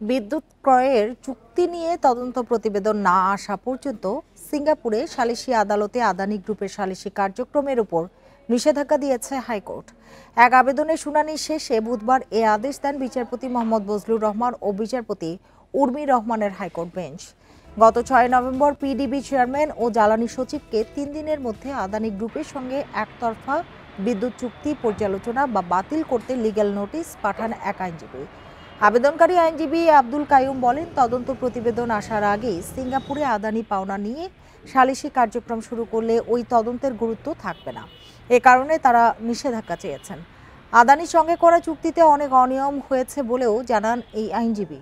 বিদ্যুৎ ক্রয়ের চুক্তি নিয়ে তদন্ত প্রতিবেদন না আসা পর্যন্ত সিঙ্গাপুরে সালিসি আদালতে আদানি গ্রুপের সালিসি কার্যক্রমের উপর নিষেধাজ্ঞা দিয়েছে হাইকোর্ট। এক আবেদনের শুনানি শেষে বুধবার এ আদেশ দেন বিচারপতি মোহাম্মদ বজলুর রহমান ও বিচারপতি উর্মি রহমানের হাইকোর্ট বেঞ্চ। গত 6 নভেম্বর পিডিবি চেয়ারম্যান ও জ্বালানি সচিবকে 3 দিনের মধ্যে আদানি গ্রুপের সঙ্গে একতরফা বিদ্যুৎ চুক্তি পর্যালোচনা বা বাতিল করতে লিগ্যাল নোটিশ পাঠান এক আইনজীবী। আবেদনকারী আইনজীবী আব্দুল কাইয়ুম বলেন, তদন্ত প্রতিবেদন আসার আগেই সিঙ্গাপুরে আদানি পাওনা নিয়ে সালিসি কার্যক্রম শুরু করলে ওই তদন্তের গুরুত্ব থাকবে না। এ কারণে তারা নিষেধাজ্ঞা চেয়েছেন। আদানির সঙ্গে করা চুক্তিতে অনেক অনিয়ম হয়েছে বলেও জানান এই আইনজীবী।